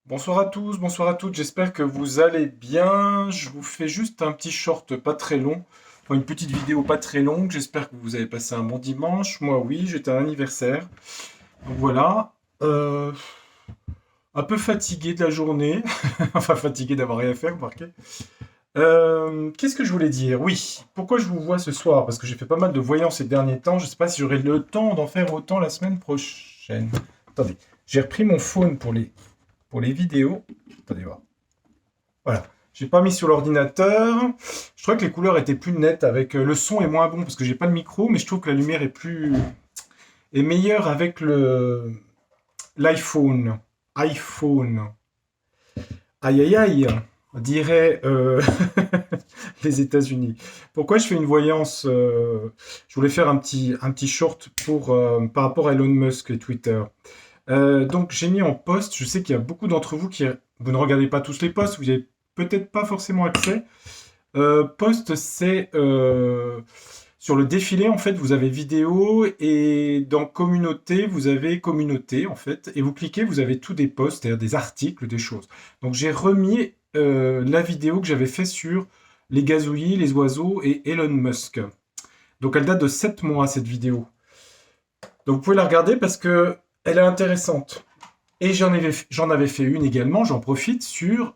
Bonsoir à tous, bonsoir à toutes, j'espère que vous allez bien. Je vous fais juste un petit short pas très long, enfin une petite vidéo pas très longue. J'espère que vous avez passé un bon dimanche. Moi oui, j'étais à un anniversaire. Donc voilà. Euh, un peu fatigué de la journée, enfin fatigué d'avoir rien fait, remarquez. Qu'est-ce que je voulais dire? Oui, pourquoi je vous vois ce soir? Parce que j'ai fait pas mal de voyants ces derniers temps. Je sais pas si j'aurai le temps d'en faire autant la semaine prochaine. Attendez, j'ai repris mon phone pour les vidéos. Attendez voir. Voilà. J'ai pas mis sur l'ordinateur. Je trouvais que les couleurs étaient plus nettes avec le son est moins bon parce que j'ai pas de micro, mais je trouve que la lumière est meilleure avec le l'iPhone. iPhone. Aïe aïe aïe, dirait les États-Unis. Pourquoi je fais une voyance je voulais faire un petit short pour par rapport à Elon Musk et Twitter. Donc j'ai mis en post, je sais qu'il y a beaucoup d'entre vous qui vous ne regardez pas tous les posts, vous avez peut-être pas forcément accès. Post, c'est sur le défilé, en fait, vous avez vidéo et dans communauté, vous avez communauté, en fait, et vous cliquez, vous avez tous des posts, c'est-à-dire des articles, des choses. Donc j'ai remis la vidéo que j'avais fait sur les gazouillis, les oiseaux et Elon Musk. Donc elle date de 7 mois, cette vidéo. Donc vous pouvez la regarder parce que elle est intéressante. Et j'en avais fait une également, j'en profite, sur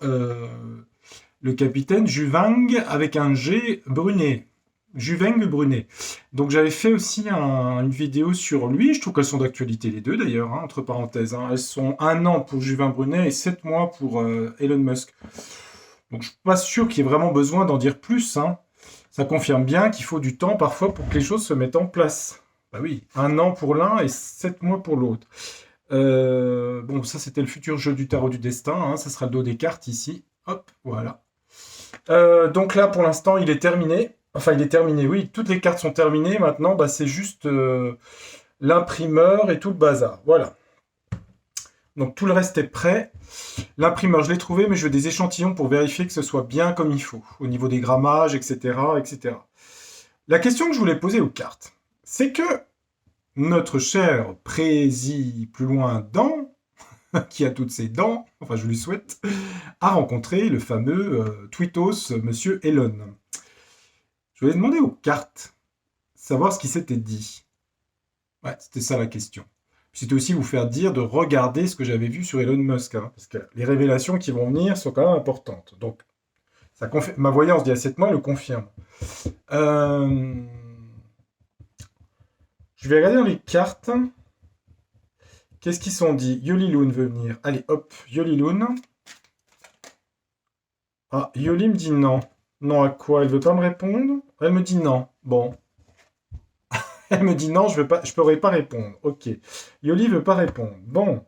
le capitaine Juvang avec un G Brunet. Juveng Brunet. Donc j'avais fait aussi une vidéo sur lui, je trouve qu'elles sont d'actualité les deux d'ailleurs, hein, entre parenthèses. Hein. Elles sont 1 an pour Juvin Brunet et 7 mois pour Elon Musk. Donc je suis pas sûr qu'il y ait vraiment besoin d'en dire plus. Hein. Ça confirme bien qu'il faut du temps parfois pour que les choses se mettent en place. Bah oui, 1 an pour l'un et 7 mois pour l'autre. Bon, ça c'était le futur jeu du tarot du destin, hein. Ça sera le dos des cartes ici. Hop, voilà. Donc là, pour l'instant, il est terminé. Enfin, il est terminé, oui. Toutes les cartes sont terminées. Maintenant, bah, c'est juste l'imprimeur et tout le bazar. Voilà. Donc tout le reste est prêt. L'imprimeur, je l'ai trouvé, mais je veux des échantillons pour vérifier que ce soit bien comme il faut, au niveau des grammages, etc., etc. La question que je voulais poser aux cartes, c'est que notre cher Prési plus loin dans, qui a toutes ses dents, enfin je lui souhaite, a rencontré le fameux Tweetos, Monsieur Elon. Je voulais demander aux cartes, savoir ce qui s'était dit. Ouais, c'était ça la question. C'était aussi vous faire dire de regarder ce que j'avais vu sur Elon Musk, hein, parce que les révélations qui vont venir sont quand même importantes. Donc, ma voyance d'il y a 7 mois le confirme. Euh, Je vais regarder dans les cartes. Qu'est-ce qu'ils sont dit? Yoliloun veut venir. Allez, hop, Yoliloun. Ah, Yoli me dit non. Non à quoi? Elle veut pas me répondre? Elle me dit non. Bon, elle me dit non, je veux pas, je pourrais pas répondre. Ok. Yoli veut pas répondre. Bon.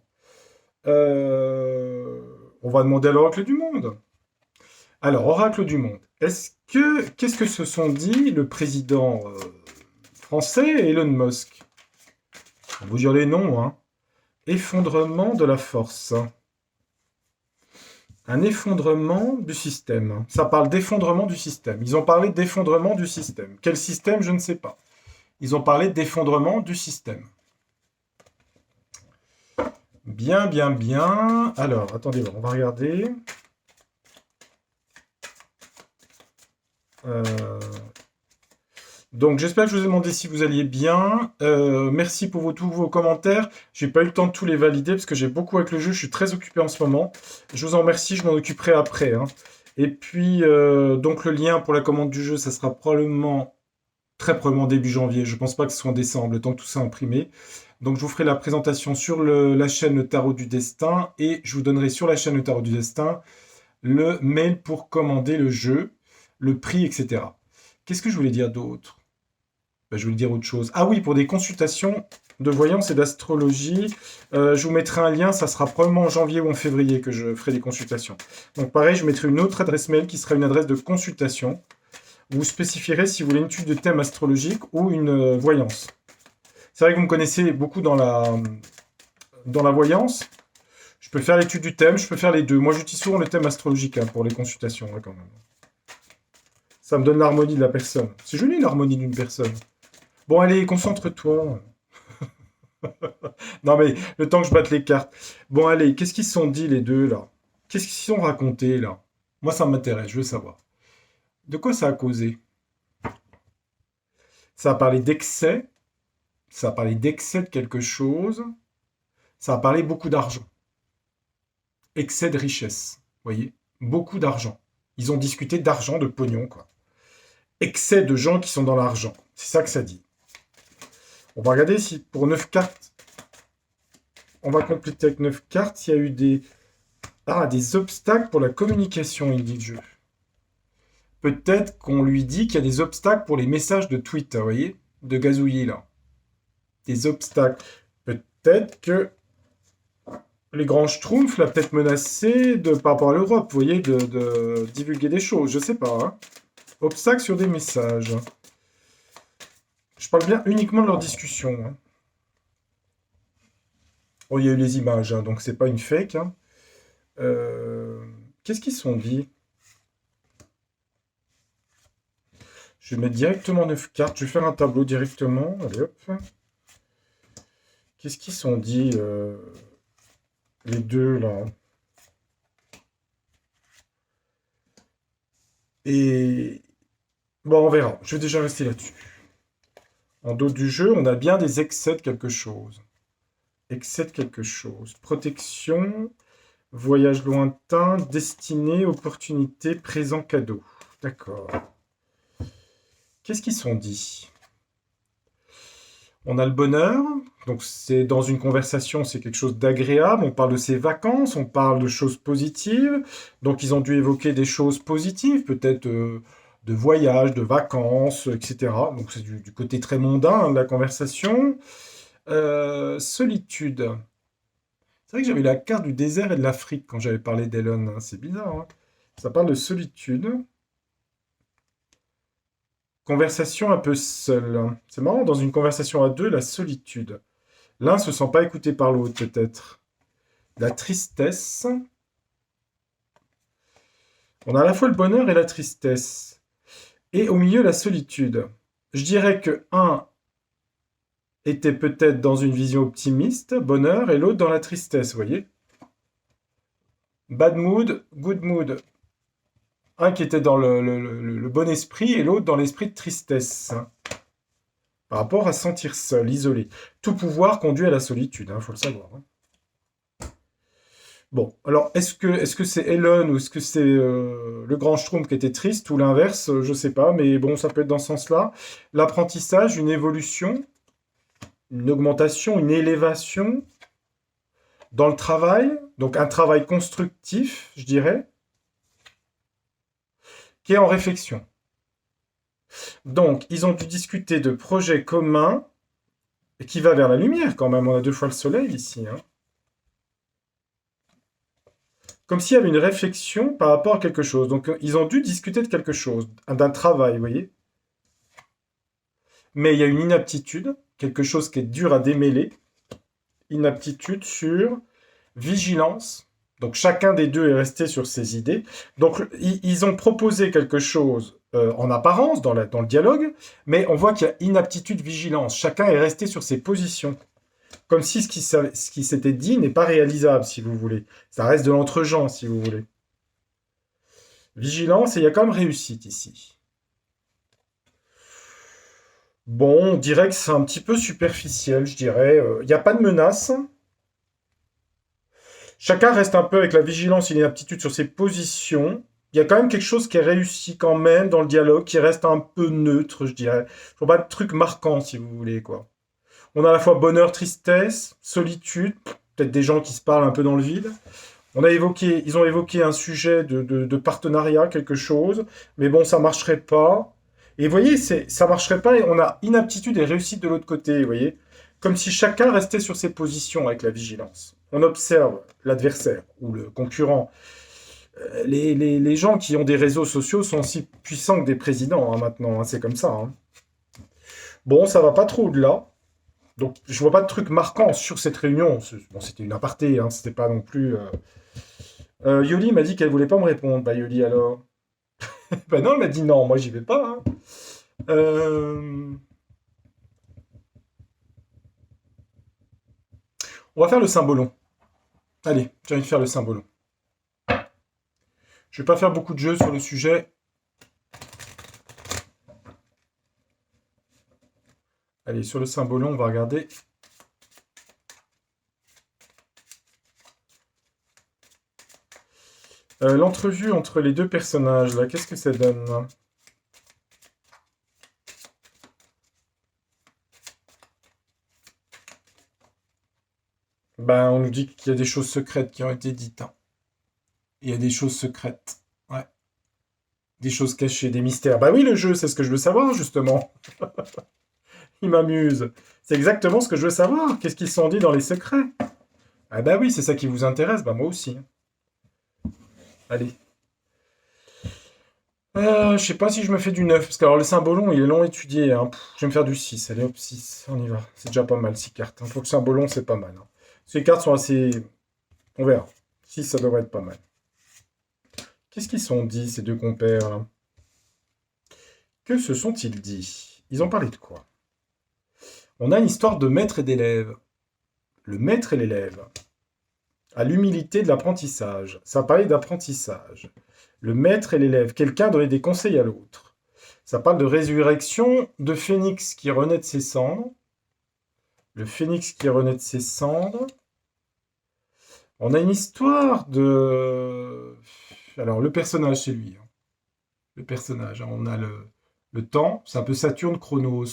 On va demander à l'oracle du monde. Alors, oracle du monde. Qu'est-ce que se sont dit le président français et Elon Musk? On va vous dire les noms, hein. Effondrement de la force. Un effondrement du système. Ça parle d'effondrement du système. Ils ont parlé d'effondrement du système. Quel système, je ne sais pas. Ils ont parlé d'effondrement du système. Bien, bien, bien. Alors, attendez, on va regarder. Euh, Donc j'espère que je vous ai demandé si vous alliez bien. Merci pour tous vos commentaires. J'ai pas eu le temps de tous les valider parce que j'ai beaucoup avec le jeu. Je suis très occupé en ce moment. Je vous en remercie. Je m'en occuperai après. Hein. Et puis donc le lien pour la commande du jeu, ça sera probablement très probablement début janvier. Je pense pas que ce soit en décembre, le temps que tout ça est imprimé. Donc je vous ferai la présentation sur la chaîne Le Tarot du Destin et je vous donnerai sur la chaîne Le Tarot du Destin le mail pour commander le jeu, le prix, etc. Qu'est-ce que je voulais dire d'autre? Ben, je voulais dire autre chose. Ah oui, pour des consultations de voyance et d'astrologie, je vous mettrai un lien, ça sera probablement en janvier ou en février que je ferai des consultations. Donc pareil, je mettrai une autre adresse mail qui sera une adresse de consultation. Vous spécifierez si vous voulez une étude de thème astrologique ou une voyance. C'est vrai que vous me connaissez beaucoup dans la voyance. Je peux faire l'étude du thème, je peux faire les deux. Moi, j'utilise souvent le thème astrologique hein, pour les consultations, hein, quand même. Ça me donne l'harmonie de la personne. C'est joli l'harmonie d'une personne. Bon, allez, concentre-toi. Non, mais le temps que je batte les cartes. Bon, allez, qu'est-ce qu'ils se sont dit, les deux, là? Qu'est-ce qu'ils se sont racontés, là? Moi, ça m'intéresse, je veux savoir. De quoi ça a causé? Ça a parlé d'excès, ça a parlé d'excès de quelque chose, ça a parlé beaucoup d'argent. Excès de richesse, vous voyez? Beaucoup d'argent. Ils ont discuté d'argent, de pognon, quoi. Excès de gens qui sont dans l'argent. C'est ça que ça dit. On va regarder si pour 9 cartes, on va compléter avec 9 cartes, il y a eu des obstacles pour la communication, il dit le jeu. Peut-être qu'on lui dit qu'il y a des obstacles pour les messages de tweet, vous voyez? De gazouillis, là. Des obstacles. Peut-être que les grands schtroumpfs l'a peut-être menacé par rapport à l'Europe, vous voyez, de divulguer des choses, je sais pas. Hein. Obstacles sur des messages. Je parle bien uniquement de leur discussion. Hein. Oh, il y a eu les images, hein, donc c'est pas une fake. Hein. Qu'est-ce qu'ils se sont dit? Je vais mettre directement 9 cartes. Je vais faire un tableau directement. Allez hop. Qu'est-ce qu'ils se sont dit les deux là? Et bon, on verra. Je vais déjà rester là-dessus. En dos du jeu, on a bien des excès de quelque chose. Excès de quelque chose. Protection, voyage lointain, destinée, opportunité, présent, cadeau. D'accord. Qu'est-ce qu'ils se sont dit? On a le bonheur, donc c'est dans une conversation, c'est quelque chose d'agréable. On parle de ses vacances, on parle de choses positives. Donc ils ont dû évoquer des choses positives, peut-être de voyage, de vacances, etc. Donc c'est du côté très mondain hein, de la conversation. Solitude. C'est vrai que j'avais la carte du désert et de l'Afrique quand j'avais parlé d'Elon. Hein. C'est bizarre. Hein. Ça parle de solitude. Conversation un peu seule. C'est marrant, dans une conversation à deux, la solitude. L'un se sent pas écouté par l'autre, peut-être. La tristesse. On a à la fois le bonheur et la tristesse. Et au milieu, la solitude. Je dirais que un était peut-être dans une vision optimiste, bonheur, et l'autre dans la tristesse, vous voyez? Bad mood, good mood. Un qui était dans le bon esprit et l'autre dans l'esprit de tristesse. Par rapport à se sentir seul, isolé. Tout pouvoir conduit à la solitude, il faut le savoir. Hein. Bon, alors est-ce que c'est Elon ou est-ce que c'est le grand Schtroumpf qui était triste ou l'inverse, je sais pas, mais bon, ça peut être dans ce sens-là. L'apprentissage, une évolution, une augmentation, une élévation dans le travail, donc un travail constructif, je dirais, qui est en réflexion. Donc, ils ont dû discuter de projets communs et qui va vers la lumière quand même. On a deux fois le soleil ici. Hein. Comme s'il y avait une réflexion par rapport à quelque chose. Donc, ils ont dû discuter de quelque chose, d'un travail, vous voyez. Mais il y a une inaptitude, quelque chose qui est dur à démêler. Inaptitude sur vigilance. Donc, chacun des deux est resté sur ses idées. Donc, ils ont proposé quelque chose en apparence, dans le dialogue, mais on voit qu'il y a inaptitude, vigilance. Chacun est resté sur ses positions. Comme si ce qui s'était dit n'est pas réalisable, si vous voulez. Ça reste de l'entre-gens, si vous voulez. Vigilance, et il y a quand même réussite ici. Bon, on dirait que c'est un petit peu superficiel, je dirais. Il n'y a pas de menace. Chacun reste un peu avec la vigilance et l'inaptitude sur ses positions. Il y a quand même quelque chose qui est réussi quand même dans le dialogue, qui reste un peu neutre, je dirais. Faut pas de trucs marquants, si vous voulez, quoi. On a à la fois bonheur, tristesse, solitude, peut-être des gens qui se parlent un peu dans le vide. Ils ont évoqué un sujet de partenariat, quelque chose, mais bon, ça marcherait pas. Et vous voyez, ça marcherait pas et on a inaptitude et réussite de l'autre côté, vous voyez. Comme si chacun restait sur ses positions avec la vigilance. On observe l'adversaire ou le concurrent. Les gens qui ont des réseaux sociaux sont aussi puissants que des présidents hein, maintenant, hein, c'est comme ça. Hein. Bon, ça va pas trop au-delà. Donc, je vois pas de truc marquant sur cette réunion. Bon, c'était une aparté, hein, c'était pas non plus. Yoli m'a dit qu'elle voulait pas me répondre. Bah, Yoli, alors. Bah, non, elle m'a dit non, moi, j'y vais pas. Hein. Euh, On va faire le symbolon. Allez, j'ai envie de faire le symbolon. Je vais pas faire beaucoup de jeux sur le sujet. Allez, sur le symbolon, on va regarder. L'entrevue entre les deux personnages, là, qu'est-ce que ça donne? Ben, on nous dit qu'il y a des choses secrètes qui ont été dites, hein. Il y a des choses secrètes. Ouais. Des choses cachées, des mystères. Bah oui, le jeu, c'est ce que je veux savoir, justement. Il m'amuse. C'est exactement ce que je veux savoir. Qu'est-ce qu'ils se sont dit dans les secrets? Ah bah oui, c'est ça qui vous intéresse. Bah moi aussi, hein. Allez. Je sais pas si je me fais du 9, parce que alors le symbolon, il est long à étudier, hein. Je vais me faire du 6. Allez hop, 6. On y va. C'est déjà pas mal, 6 cartes, hein. Pour le symbolon, c'est pas mal, hein. Ces cartes sont assez... On verra. 6, ça devrait être pas mal. Qu'est-ce qu'ils se sont dit, ces deux compères, là? Que se sont-ils dit? Ils ont parlé de quoi? On a une histoire de maître et d'élève. Le maître et l'élève. À l'humilité de l'apprentissage. Ça parlait d'apprentissage. Le maître et l'élève. Quelqu'un donnait des conseils à l'autre. Ça parle de résurrection, de phénix qui renaît de ses cendres. Le phénix qui renaît de ses cendres. On a une histoire de... Alors, le personnage, c'est lui, hein. Le personnage, hein. On a le temps, c'est un peu Saturne Chronos.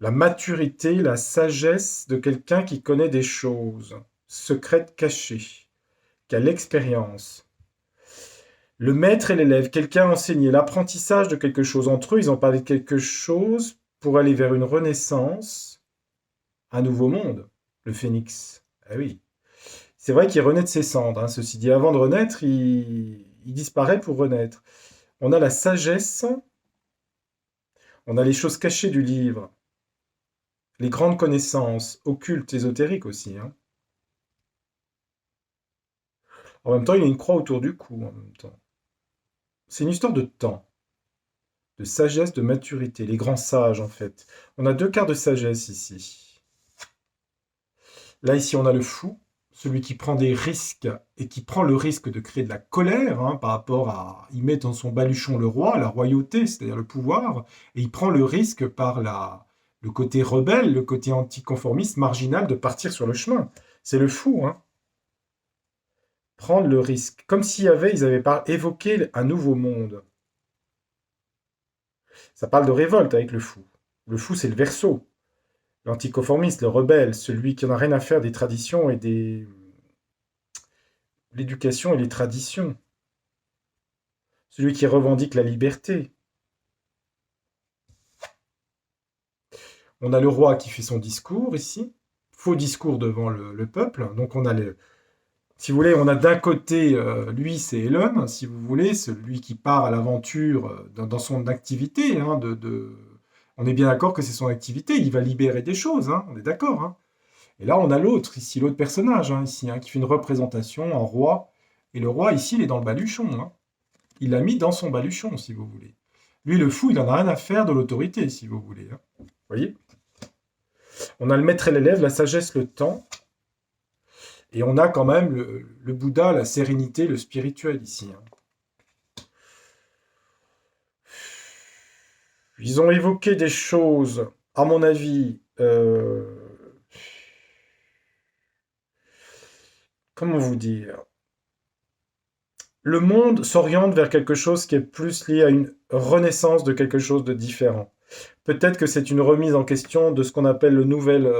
La maturité, la sagesse de quelqu'un qui connaît des choses secrètes cachées, qui a l'expérience. Le maître et l'élève, quelqu'un a enseigné l'apprentissage de quelque chose. Entre eux, ils ont parlé de quelque chose pour aller vers une renaissance, un nouveau monde, le phénix. Ah oui. C'est vrai qu'il renaît de ses cendres, hein. Ceci dit, avant de renaître, il disparaît pour renaître. On a la sagesse, on a les choses cachées du livre, les grandes connaissances, occultes, ésotériques aussi, hein. En même temps, il y a une croix autour du cou, en même temps. C'est une histoire de temps, de sagesse, de maturité, les grands sages, en fait. On a deux quarts de sagesse ici. Là, ici, on a le fou, celui qui prend des risques et qui prend le risque de créer de la colère, hein, par rapport à... Il met dans son baluchon le roi, la royauté, c'est-à-dire le pouvoir, et il prend le risque par le côté rebelle, le côté anticonformiste, marginal, de partir sur le chemin. C'est le fou, hein. Prendre le risque. Comme s'il y avait, ils avaient pas évoqué un nouveau monde. Ça parle de révolte avec le fou. Le fou, c'est le Verseau, l'anticonformiste, le rebelle, celui qui n'a rien à faire des traditions et des... l'éducation et les traditions. Celui qui revendique la liberté. On a le roi qui fait son discours ici. Faux discours devant le peuple. Donc on a le... Si vous voulez, on a d'un côté, lui, c'est Elon, si vous voulez, celui qui part à l'aventure dans son activité, hein, On est bien d'accord que c'est son activité, il va libérer des choses, hein, on est d'accord, hein. Et là, on a l'autre, ici, l'autre personnage, hein, ici, hein, qui fait une représentation en roi. Et le roi, ici, il est dans le baluchon, hein. Il l'a mis dans son baluchon, si vous voulez. Lui, le fou, il en a rien à faire de l'autorité, si vous voulez, hein. Vous voyez? On a le maître et l'élève, la sagesse, le temps. Et on a quand même le Bouddha, la sérénité, le spirituel ici, hein. Ils ont évoqué des choses, à mon avis, comment vous dire? Le monde s'oriente vers quelque chose qui est plus lié à une renaissance de quelque chose de différent. Peut-être que c'est une remise en question de ce qu'on appelle le nouvel...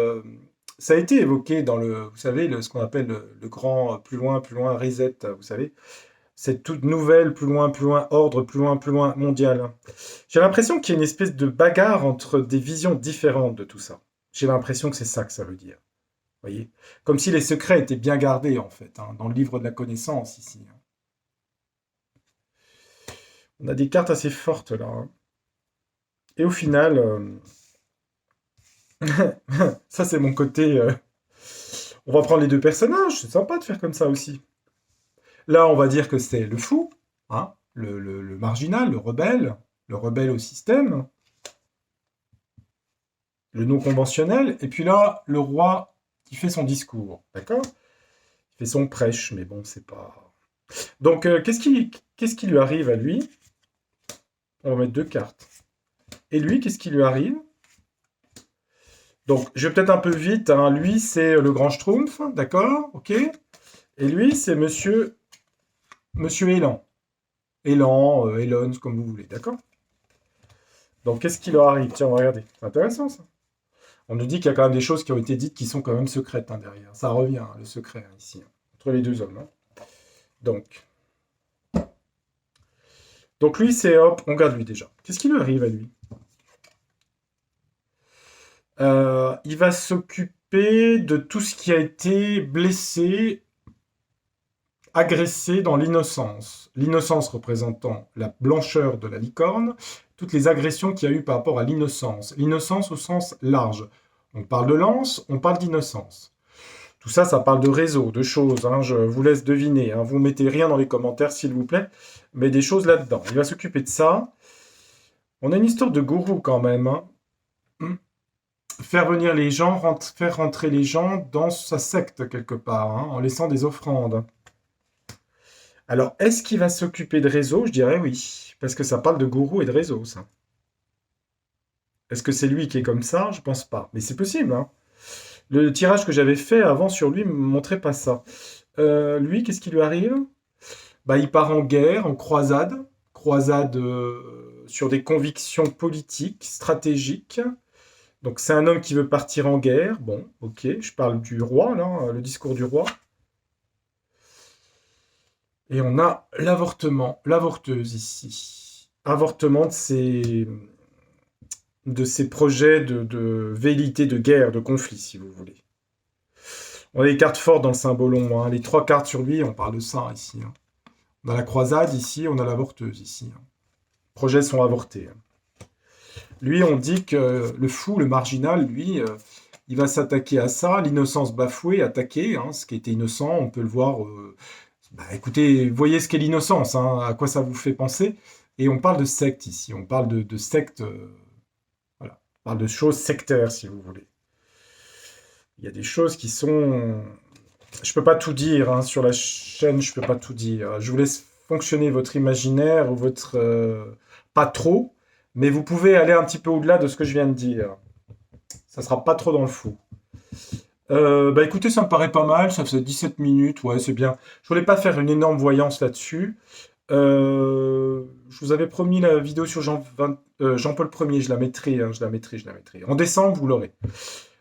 ça a été évoqué dans vous savez, ce qu'on appelle le grand plus loin, reset, vous savez. Cette toute nouvelle, plus loin, ordre, plus loin, mondial. J'ai l'impression qu'il y a une espèce de bagarre entre des visions différentes de tout ça. J'ai l'impression que c'est ça que ça veut dire. Vous voyez? Comme si les secrets étaient bien gardés, en fait, hein, dans le livre de la connaissance, ici, hein. On a des cartes assez fortes, là, hein. Et au final, ça c'est mon côté... On va prendre les deux personnages, c'est sympa de faire comme ça aussi. Là, on va dire que c'est le fou, hein, le marginal, le rebelle au système, le non conventionnel. Et puis là, le roi qui fait son discours, d'accord? Il fait son prêche, mais bon, c'est pas... Donc, qu'est-ce qui lui arrive à lui? On va mettre 2 cartes. Et lui, qu'est-ce qui lui arrive? Donc, je vais peut-être un peu vite, hein. Lui, c'est le grand Schtroumpf, d'accord? Ok. Et lui, c'est Monsieur Élan. Élan, Elon, comme vous voulez, d'accord? Donc, qu'est-ce qui leur arrive? Tiens, on va regarder. C'est intéressant, ça. On nous dit qu'il y a quand même des choses qui ont été dites qui sont quand même secrètes, hein, derrière. Ça revient, hein, le secret, hein, ici, hein, entre les deux hommes, hein. Donc, lui, c'est hop, on regarde lui déjà. Qu'est-ce qui lui arrive à lui? Il va s'occuper de tout ce qui a été blessé, agressé dans l'innocence. L'innocence représentant la blancheur de la licorne, toutes les agressions qu'il y a eu par rapport à l'innocence. L'innocence au sens large. On parle de lance, on parle d'innocence. Tout ça, ça parle de réseau, de choses, hein, je vous laisse deviner, hein. Vous mettez rien dans les commentaires, s'il vous plaît, mais des choses là-dedans. Il va s'occuper de ça. On a une histoire de gourou quand même, hein. Faire venir les gens, faire rentrer les gens dans sa secte quelque part, hein, en laissant des offrandes. Alors, est-ce qu'il va s'occuper de réseau? Je dirais oui, parce que ça parle de gourou et de réseau, ça. Est-ce que c'est lui qui est comme ça? Je pense pas, mais c'est possible, hein. Le tirage que j'avais fait avant sur lui ne me montrait pas ça. Lui, qu'est-ce qui lui arrive? Bah, il part en guerre, en croisade. Croisade sur des convictions politiques, stratégiques. Donc c'est un homme qui veut partir en guerre. Bon, ok, je parle du roi, là, le discours du roi. Et on a l'avortement, l'avorteuse ici. Avortement de ses projets de velléité de guerre, de conflit, si vous voulez. On a des cartes fortes dans le symbolon, hein. Les 3 cartes sur lui, on parle de ça ici, hein. On a la croisade ici, on a l'avorteuse ici, hein. Les projets sont avortés, hein. Lui, on dit que le fou, le marginal, lui, il va s'attaquer à ça, l'innocence bafouée, attaquer, hein, ce qui était innocent, on peut le voir. Bah, écoutez, voyez ce qu'est l'innocence, hein, à quoi ça vous fait penser. Et on parle de secte ici, on parle de secte, voilà, on parle de choses sectaires, si vous voulez. Il y a des choses qui sont... Je peux pas tout dire, hein, sur la chaîne, je peux pas tout dire. Je vous laisse fonctionner votre imaginaire ou votre... pas trop, mais vous pouvez aller un petit peu au-delà de ce que je viens de dire. Ça sera pas trop dans le fou. Bah écoutez, ça me paraît pas mal, ça faisait 17 minutes, ouais, c'est bien. Je voulais pas faire une énorme voyance là-dessus. Je vous avais promis la vidéo sur Jean-Paul Ier, je la mettrai, hein, je la mettrai. En décembre, vous l'aurez.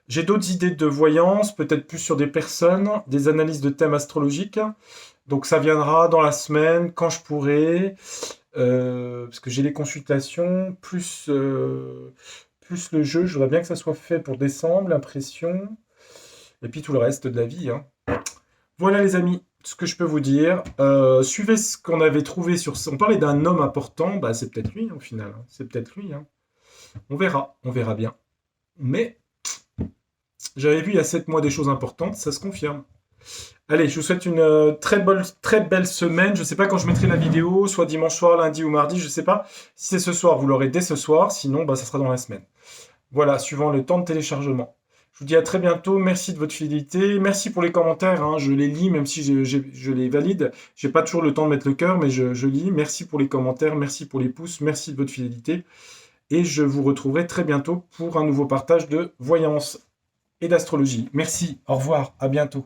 J'ai d'autres idées de voyance, peut-être plus sur des personnes, des analyses de thèmes astrologiques. Donc ça viendra dans la semaine, quand je pourrai, parce que j'ai les consultations, plus le jeu. Je voudrais bien que ça soit fait pour décembre, l'impression, et puis tout le reste de la vie, hein. Voilà les amis, ce que je peux vous dire. Suivez ce qu'on avait trouvé sur... On parlait d'un homme important, bah c'est peut-être lui, hein, au final, hein. C'est peut-être lui, hein. On verra bien. Mais j'avais vu il y a 7 mois des choses importantes, ça se confirme. Allez, je vous souhaite une très belle semaine. Je ne sais pas quand je mettrai la vidéo, soit dimanche soir, lundi ou mardi, je ne sais pas. Si c'est ce soir, vous l'aurez dès ce soir, sinon bah, ça sera dans la semaine. Voilà, suivant le temps de téléchargement. Je vous dis à très bientôt, merci de votre fidélité, merci pour les commentaires, hein, je les lis, même si je les valide. J'ai pas toujours le temps de mettre le cœur, mais je lis. Merci pour les commentaires, merci pour les pouces, merci de votre fidélité. Et je vous retrouverai très bientôt pour un nouveau partage de voyance et d'astrologie. Merci, au revoir, à bientôt.